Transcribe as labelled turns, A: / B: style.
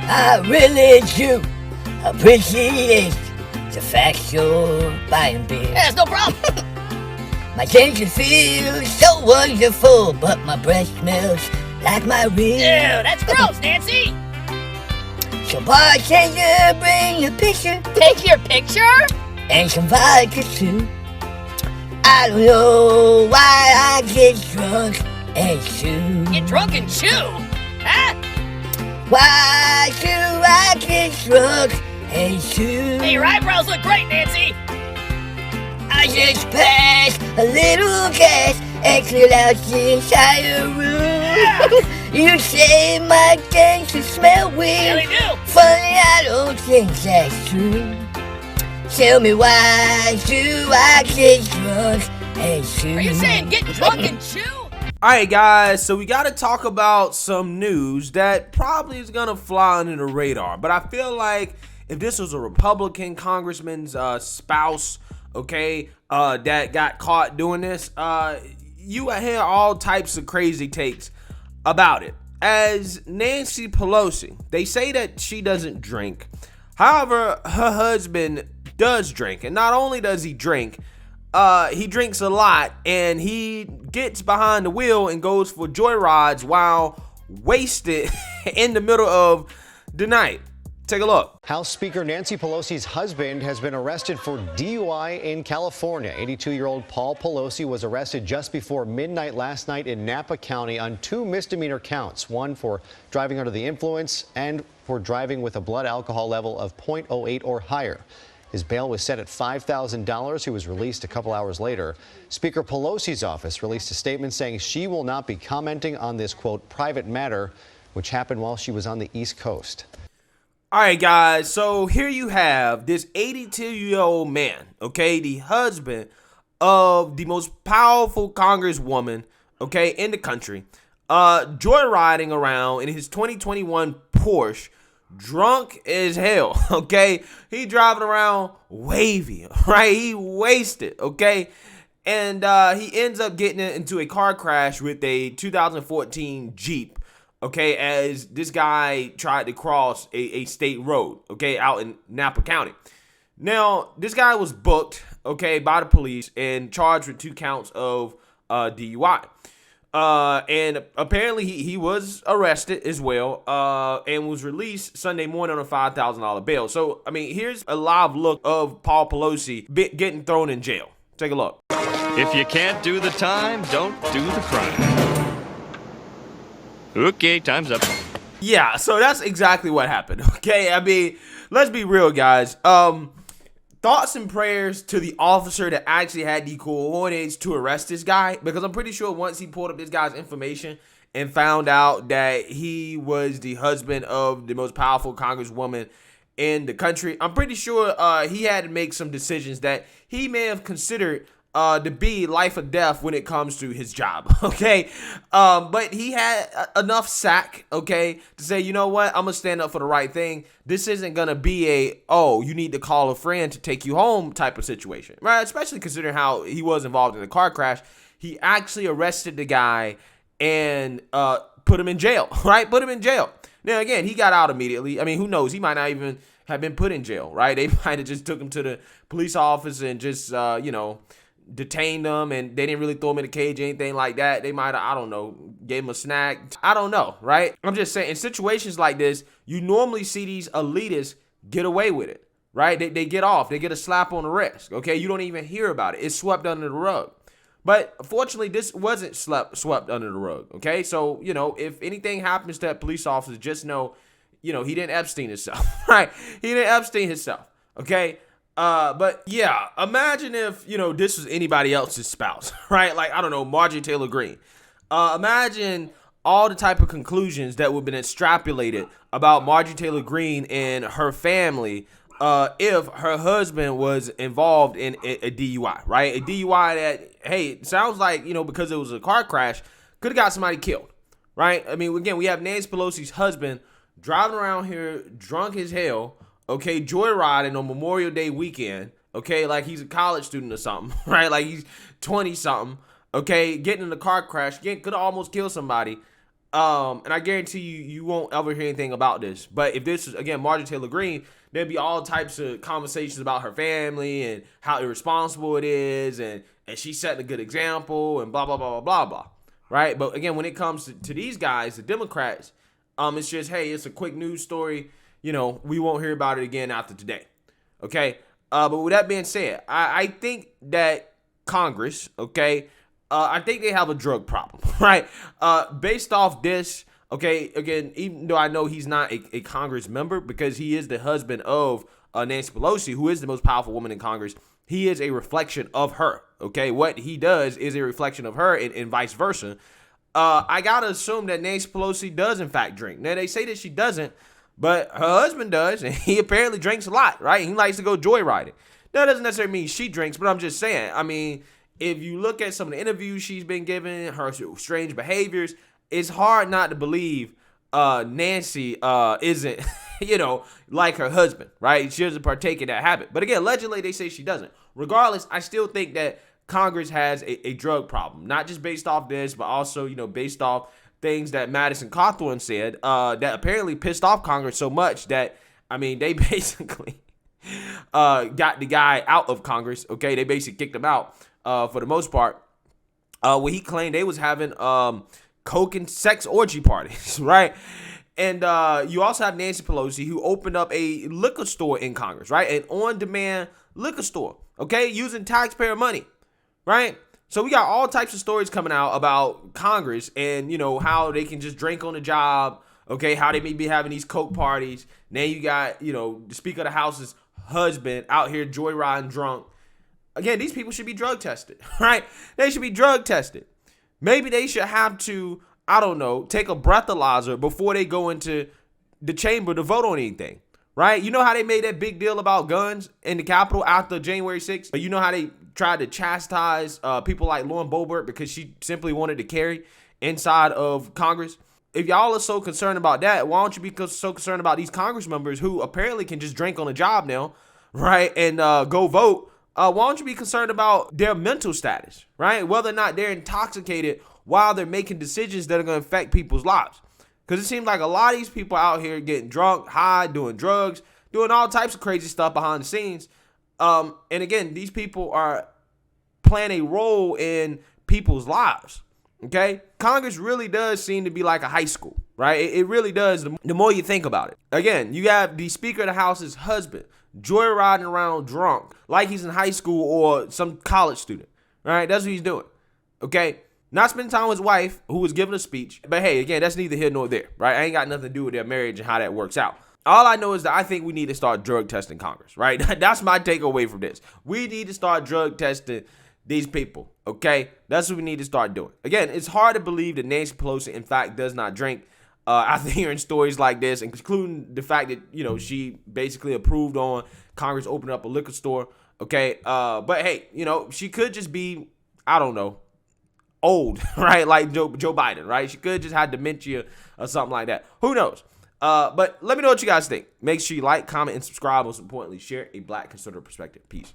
A: I really do appreciate the fact you're buying beer.
B: Yeah, it's no problem.
A: My ginger feels so wonderful, but my breath smells like my rear.
B: Ew, that's gross, Nancy.
A: So bartender, bring a picture.
B: Take your picture?
A: And some vodka too. I don't know why I get drunk and chew.
B: Get drunk and chew? Huh?
A: Why do I get drunk and chew?
B: Hey, your eyebrows look great, Nancy.
A: I just passed a little gas and cleared out the entire room. You say my gangsters smell weird.
B: Yeah, they do.
A: Funny, I don't think that's true. Tell me, why do I get drunk and chew?
B: Are you saying get drunk and chew?
C: Alright guys, so we gotta talk about some news that probably is gonna fly under the radar. But I feel like if this was a Republican congressman's spouse, okay, that got caught doing this, you would hear all types of crazy takes about it. As Nancy Pelosi, they say that she doesn't drink. However, her husband does drink, and not only does he drink, he drinks a lot, and he gets behind the wheel and goes for joyrides while wasted in the middle of the night. Take a look.
D: House Speaker Nancy Pelosi's husband has been arrested for DUI in California. 82-year-old Paul Pelosi was arrested just before midnight last night in Napa County on 2 misdemeanor counts, one for driving under the influence and for driving with a blood alcohol level of 0.08 or higher. His bail was set at $5,000. He was released a couple hours later. Speaker Pelosi's office released a statement saying she will not be commenting on this, quote, private matter, which happened while she was on the East Coast.
C: All right, guys, so here you have this 82-year-old man, okay, the husband of the most powerful congresswoman, okay, in the country, joyriding around in his 2021 Porsche, drunk as hell, okay? He driving around wavy, right? He wasted, okay? And he ends up getting into a car crash with a 2014 Jeep, okay, as this guy tried to cross a state road, okay, out in Napa County. Now, this guy was booked, okay, by the police and charged with 2 counts of DUI. And apparently he was arrested as well, and was released Sunday morning on a $5,000 bail. So, I mean, here's a live look of Paul Pelosi getting thrown in jail. Take a look.
E: If you can't do the time, don't do the crime. Okay, time's up.
C: Yeah, so that's exactly what happened, okay? I mean, let's be real, guys. Thoughts and prayers to the officer that actually had the coordinates to arrest this guy, because I'm pretty sure once he pulled up this guy's information and found out that he was the husband of the most powerful congresswoman in the country, I'm pretty sure he had to make some decisions that he may have considered to be life or death when it comes to his job, okay? But he had enough sack, okay, to say, you know what, I'm going to stand up for the right thing. This isn't going to be a, oh, you need to call a friend to take you home type of situation, right? Especially considering how he was involved in the car crash. He actually arrested the guy and put him in jail, right? Put him in jail. Now, again, he got out immediately. I mean, who knows? He might not even have been put in jail, right? They might have just took him to the police office and just, detained him, and they didn't really throw him in a cage or anything like that. They might have, I don't know, gave him a snack. I don't know, right? I'm just saying, in situations like this, you normally see these elitists get away with it, right? They get off. They get a slap on the wrist, okay? You don't even hear about it. It's swept under the rug. But fortunately, this wasn't swept under the rug, okay? So, if anything happens to that police officer, just know, he didn't Epstein himself, right? He didn't Epstein himself, okay? But yeah, imagine if, this was anybody else's spouse, right? Like, I don't know, Marjorie Taylor Greene. Imagine all the type of conclusions that would have been extrapolated about Marjorie Taylor Greene and her family if her husband was involved in a DUI, right? A DUI that, hey, it sounds like, because it was a car crash, could have got somebody killed, right? I mean, again, we have Nancy Pelosi's husband driving around here drunk as hell, okay, joyriding on Memorial Day weekend, okay, like he's a college student or something, right? Like he's 20-something, okay, getting in a car crash, could have almost killed somebody. And I guarantee you won't ever hear anything about this. But if this was, again, Marjorie Taylor Greene, there'd be all types of conversations about her family and how irresponsible it is, and she's setting a good example, and blah, blah, blah, blah, blah, blah. Right? But again, when it comes to these guys, the Democrats, it's just, hey, it's a quick news story. You know, we won't hear about it again after today. Okay? But with that being said, I think that Congress, okay, I think they have a drug problem, right? Based off this, okay, again, even though I know he's not a Congress member because he is the husband of Nancy Pelosi, who is the most powerful woman in Congress, he is a reflection of her, okay? What he does is a reflection of her and vice versa. I gotta assume that Nancy Pelosi does, in fact, drink. Now, they say that she doesn't, but her husband does, and he apparently drinks a lot, right? He likes to go joyriding. That doesn't necessarily mean she drinks, but I'm just saying, I mean, if you look at some of the interviews she's been giving, her strange behaviors, it's hard not to believe Nancy isn't, like her husband, right? She doesn't partake in that habit. But again, allegedly, they say she doesn't. Regardless, I still think that Congress has a drug problem, not just based off this, but also, based off things that Madison Cawthorn said that apparently pissed off Congress so much that, they basically got the guy out of Congress, okay? They basically kicked him out for the most part, where he claimed they was having coke and sex orgy parties, right? And you also have Nancy Pelosi, who opened up a liquor store in Congress, right? An on-demand liquor store, okay? Using taxpayer money, right? So we got all types of stories coming out about Congress and, how they can just drink on the job, okay? How they may be having these coke parties. Now you got, the Speaker of the House's husband out here joyriding drunk. Again, these people should be drug tested, right? They should be drug tested. Maybe they should have to, take a breathalyzer before they go into the chamber to vote on anything, right? You know how they made that big deal about guns in the Capitol after January 6th? But you know how they tried to chastise people like Lauren Boebert because she simply wanted to carry inside of Congress? If y'all are so concerned about that, why don't you be so concerned about these Congress members who apparently can just drink on the job now, right, and go vote? Why don't you be concerned about their mental status, right? Whether or not they're intoxicated while they're making decisions that are going to affect people's lives. Because it seems like a lot of these people out here getting drunk, high, doing drugs, doing all types of crazy stuff behind the scenes. And again, these people are playing a role in people's lives, okay? Congress really does seem to be like a high school, right? It really does, the more you think about it. Again, you have the Speaker of the House's husband joyriding around drunk like he's in high school or some college student, right? That's what he's doing, okay? Not spending time with his wife, who was giving a speech. But hey, again, that's neither here nor there, right? I ain't got nothing to do with their marriage and how that works out. All I know is that I think we need to start drug testing Congress, right? That's my takeaway from this. We need to start drug testing these people, okay? That's what we need to start doing. Again, it's hard to believe that Nancy Pelosi, in fact, does not drink. After hearing stories like this, including the fact that, she basically approved on Congress opening up a liquor store, okay? But hey, she could just be, old, right? Like Joe Biden, right? She could just have dementia or something like that. Who knows? But let me know what you guys think. Make sure you like, comment, and subscribe. Most importantly, share a Black conservative perspective. Peace.